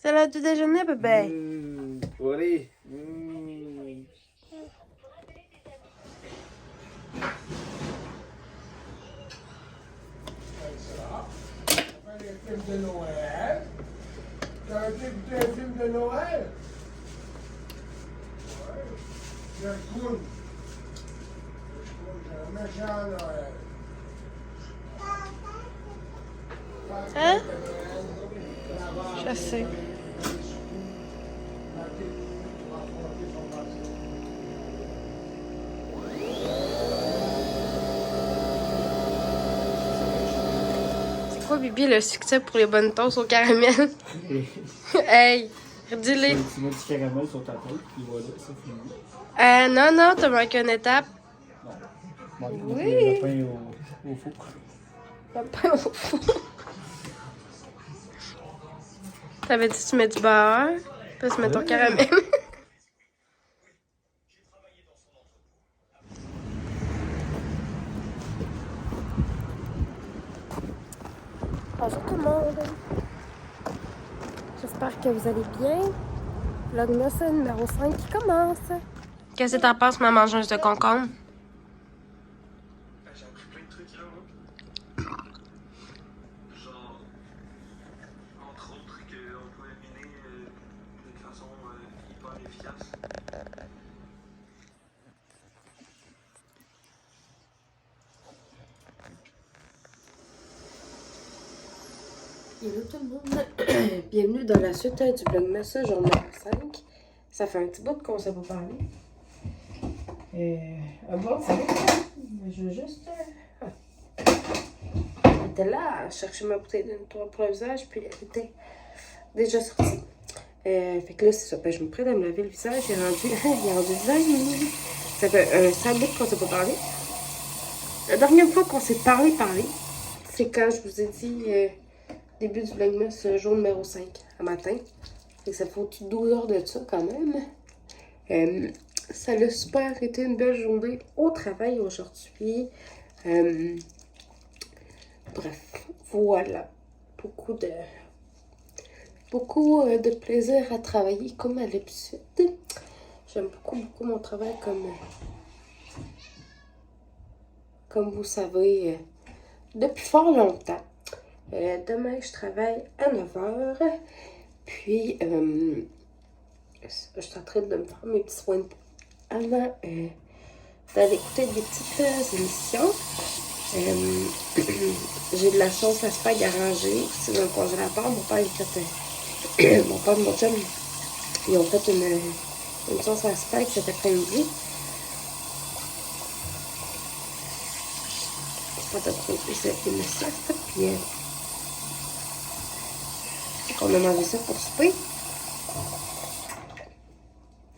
C'est l'heure du déjeuner, bébé. Allez. Film de Noël. T'as écouté un film de Noël? Ouais. Le clown. Le méchant Noël. Hein? Je sais. C'est quoi, Bibi, le succès pour les bonnes toasts au caramel? Hey, dis-le. Tu mets du caramel sur ta tête, puis voilà, c'est fini. Non, non, t'as manqué une étape. Non. Oui. Le pain au four. Le pain au four. T'avais dit que tu mets du beurre, puis tu mets ton caramel. Bonjour tout le monde. J'espère que vous allez bien. Vlogmas numéro 5 qui commence. Qu'est-ce que t'en penses, ma mangeuse de concombre? J'ai appris plein de trucs là, genre, entre autres, qu'on pouvait miner d'une façon hyper efficace. Hello tout le monde. Bienvenue dans la suite du Vlogmas journée 5. Ça fait un petit bout qu'on ne s'est pas parlé. Bon, salut. Je veux juste... J'étais là à chercher ma bouteille de nettoyage pour le visage, puis elle était déjà sortie. Fait que là, c'est ça. Ben, je me prête à me laver le visage. Il est rendu 20 minutes. Ça fait un sale bout qu'on ne s'est pas parlé. La dernière fois qu'on s'est parlé, c'est quand je vous ai dit début du Vlogmas, jour numéro 5, à matin. Fait que ça fait au-dessus de 12 heures de ça quand même. Ça a super été une belle journée au travail aujourd'hui. Bref, voilà. Beaucoup de plaisir à travailler comme à l'habitude. J'aime beaucoup mon travail comme vous savez depuis fort longtemps. Demain, je travaille à 9h. Puis, je suis en train de me faire mes petits soins de peau avant d'aller écouter des petites émissions. J'ai de la sauce à spag arrangée aussi dans le congélateur. Mon père, mon père et mon chum, ils ont fait une sauce à spag cet après-midi. Pas de trop, c'est une sieste, puis on a mangé ça pour souper.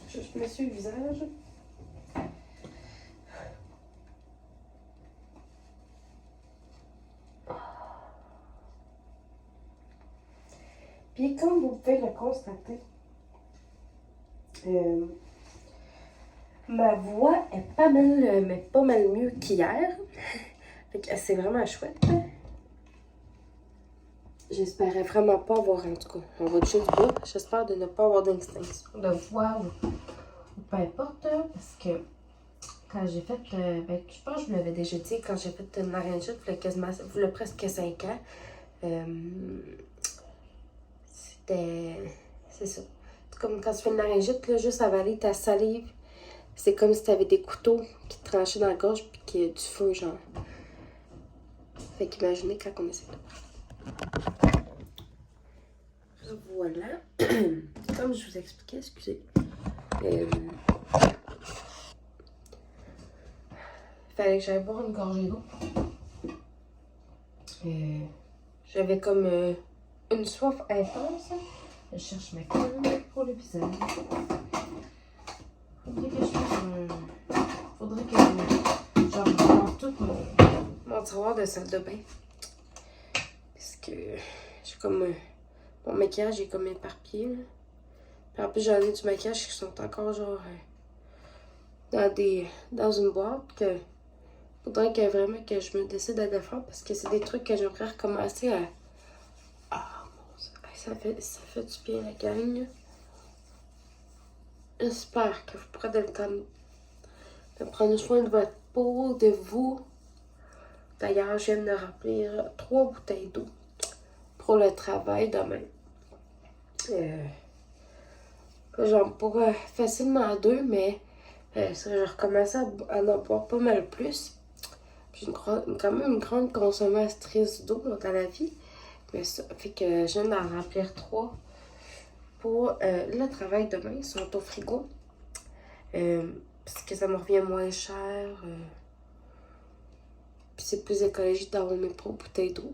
Je me suis le visage. Puis comme vous pouvez le constater, ma voix est pas mal mieux qu'hier. Fait que c'est vraiment chouette. J'espérais vraiment pas avoir, en tout cas, on va toucher du bois. J'espère de ne pas avoir d'extinction de voix ou peu importe, parce que quand j'ai fait, je pense que je vous l'avais déjà dit, quand j'ai fait une laryngite, il y a presque 5 ans, c'est ça. C'est comme quand tu fais une laryngite, là, juste avaler ta salive, c'est comme si tu avais des couteaux qui te tranchaient dans la gorge puis qu'il y a du feu, genre. Fait qu'imaginez quand on essaie de... Voilà. Comme je vous expliquais, excusez. Fallait que j'aille boire une gorgée d'eau. J'avais comme une soif intense. Je cherche ma crème pour le visage. Faudrait que je reprends tout mon tiroir de salle de bain. Parce que j'ai comme... mon maquillage est comme éparpillé. Là. Puis en plus, j'en ai du maquillage qui sont encore genre dans une boîte que faudrait que vraiment que je me décide à le faire parce que c'est des trucs que j'aimerais recommencer à... Ah mon Dieu, ça fait du bien, la gang. J'espère que vous prenez le temps de prendre soin de votre peau, de vous. D'ailleurs, je viens de remplir 3 bouteilles d'eau pour le travail demain. J'en bois facilement 2, mais je recommence à en boire pas mal plus. J'ai quand même une grande consommatrice d'eau dans la vie. Mais ça fait que je viens d'en remplir 3 pour le travail demain. Ils sont au frigo. Parce que ça me revient moins cher. Puis c'est plus écologique d'avoir mes propres bouteilles d'eau.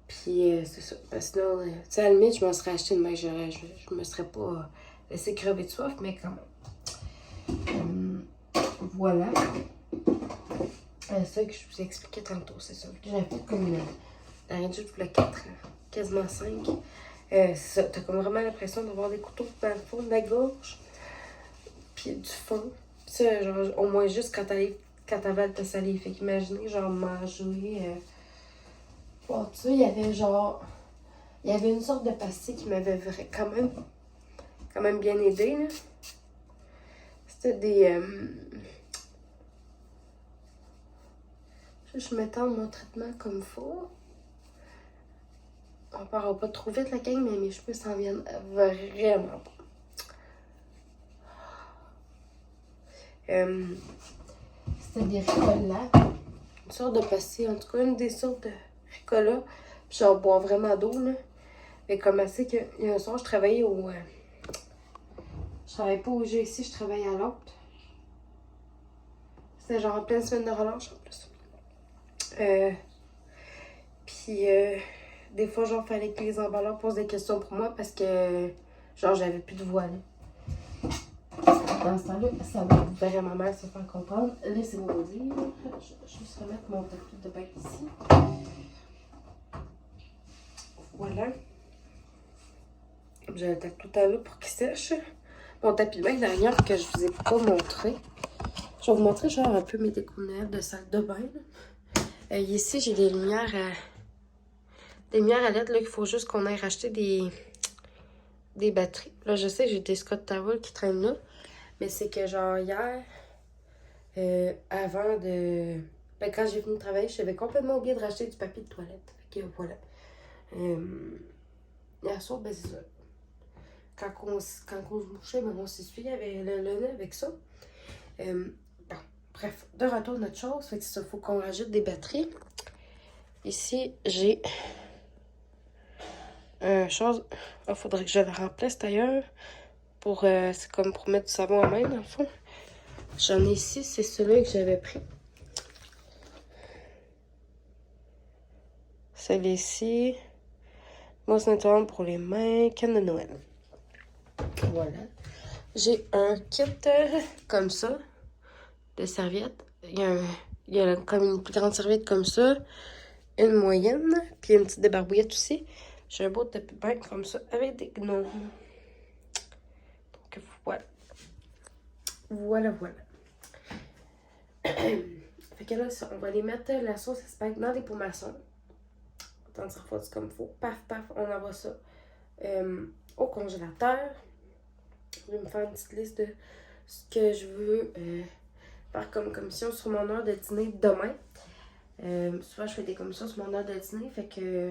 Puis c'est ça. Parce que sinon, tu sais, à la limite, je m'en serais acheté demain. Je me serais pas laissé crever de soif, mais quand même. Voilà. Ça que je vous ai expliqué tantôt, c'est ça. J'avais fait comme la réduite pour le 4 ans, quasiment 5. C'est ça. T'as comme vraiment l'impression d'avoir des couteaux dans le fond de la gorge. Puis du fond. Ça, genre, au moins juste quand t'avales ta salive. Fait qu'imaginez, genre, manger. Bon, tu sais, il y avait une sorte de pastille qui m'avait quand même bien aidé, là. C'était des. Je m'étends mon traitement comme il faut. On parlera pas trop vite, la gang, mais mes cheveux s'en viennent vraiment pas. C'était des Ricola. Une sorte de pastille, en tout cas, une des sortes de Ricola. Puis j'en bois vraiment d'eau, là. Mais comme c'est que, il y a un soir, je travaillais au. Je travaillais pas au jeu ici, je travaillais à l'autre. C'était genre en pleine semaine de relâche en plus. Puis des fois, genre, fallait que les emballeurs posent des questions pour moi parce que, genre, j'avais plus de voix, là. Dans ce temps-là, ça va vraiment mal se faire comprendre. Laissez-moi vous dire. Je vais juste remettre mon tapis de bain ici. Voilà. J'ai le tout à l'eau pour qu'il sèche. Mon tapis de bain derrière que je vous ai pas montré. Je vais vous montrer genre un peu mes découvertes de salle de bain. Ici, j'ai des lumières à LED là qu'il faut juste qu'on aille racheter des batteries. Là, je sais, j'ai des Scott Towel qui traînent là. Mais c'est que genre hier, avant de... Ben, quand j'ai fini de travailler, j'avais complètement oublié de racheter du papier de toilette. Fait que voilà. Hier soir, ben c'est ça. Quand on se mouchait, ben, on s'essuyait avec le nez avec ça. Bon, bref, de retour à notre chose. Fait que c'est ça, faut qu'on rajoute des batteries. Ici, j'ai chose. Il faudrait que je le remplace d'ailleurs. C'est comme pour mettre du savon à main, dans le fond. J'en ai ici, c'est celui que j'avais pris. Celui-ci. Mousse naturelle pour les mains. Canne de Noël. Voilà. J'ai un kit comme ça. De serviettes. Il y a comme une plus grande serviette comme ça. Une moyenne. Puis une petite débarbouillette aussi. J'ai un beau tapis de bain comme ça. Avec des gnomes. Donc voilà. Voilà. Fait que là, on va aller mettre la sauce à spag dans des pots maçons. Attends, ça refroidit comme il faut. Paf, on envoie ça au congélateur. Je vais me faire une petite liste de ce que je veux faire comme commission sur mon heure de dîner demain. Souvent, je fais des commissions sur mon heure de dîner, fait que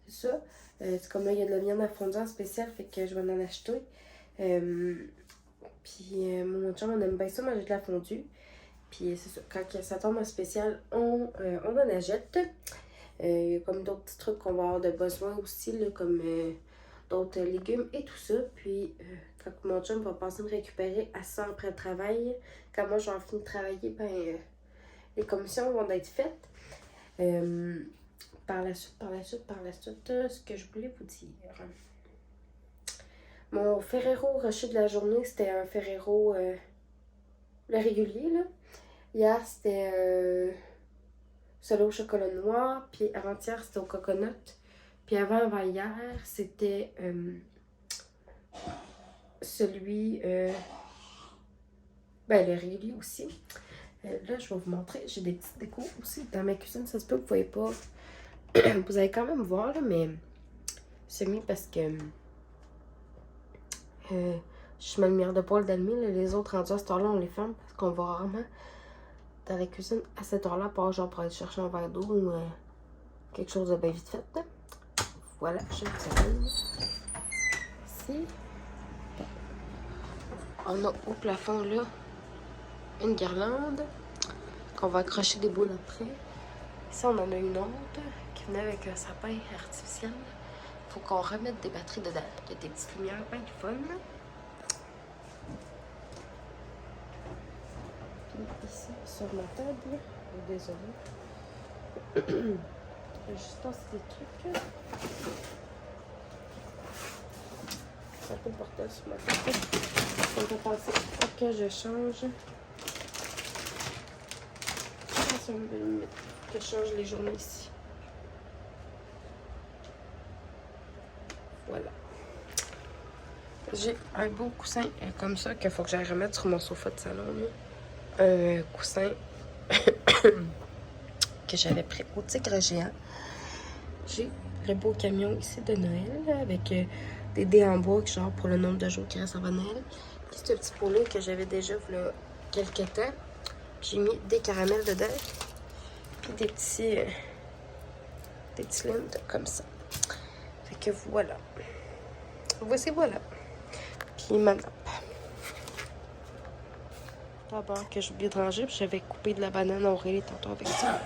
c'est ça. C'est comme là, il y a de la viande à fondue en spécial, fait que je vais en acheter. Puis mon chum, on aime bien ça, manger de la fondue. Puis c'est ça, quand ça tombe en spécial, on en achète. Il y a comme d'autres petits trucs qu'on va avoir de besoin aussi, là, comme d'autres légumes et tout ça. Puis quand mon chum va passer me récupérer à ça après le travail, quand moi j'en finis de travailler, ben les commissions vont être faites. Par la suite, ce que je voulais vous dire. Mon Ferrero Rocher de la journée, c'était un Ferrero le régulier, là. Hier, c'était celui au chocolat noir, puis avant-hier, c'était au coconut. Puis avant-hier, c'était celui... ben, le régulier aussi. Là, je vais vous montrer. J'ai des petites décos aussi dans ma cuisine. Ça se peut que vous ne voyez pas. Vous allez quand même voir, là, mais semi parce que je mets le lumière de poêle d'allumer. Les autres rendus à cette heure-là, on les ferme parce qu'on va rarement dans la cuisine à cette heure-là, part genre pour aller chercher un verre d'eau ou quelque chose de bien vite fait. Là. Voilà, je termine. Ici, on a au plafond là une guirlande qu'on va accrocher des boules après. Ici, on en a une autre qui venait avec un sapin artificiel. Il faut qu'on remette des batteries dedans. Il y a des petites lumières bien du fun. Puis ici, sur ma table, désolée. Juste tasser des trucs. C'est un peu le bordel sur ma table. Ça me fait penser que je change. Ça me fait limite que je change les journées ici. Voilà. J'ai un beau coussin comme ça qu'il faut que j'aille remettre sur mon sofa de salon. Là. Un coussin que j'avais pris au Tigre Géant. J'ai le beau camion ici de Noël là, avec des dés en bois genre pour le nombre de jours qui restent avant Noël. Puis ce petit pot-là que j'avais déjà là, quelques temps. J'ai mis des caramels dedans. Puis des petits lentes comme ça. Fait que voilà. Voici voilà. Puis ma nappe. D'abord que j'ai oublié de ranger, puis j'avais coupé de la banane au relais tantôt avec ça.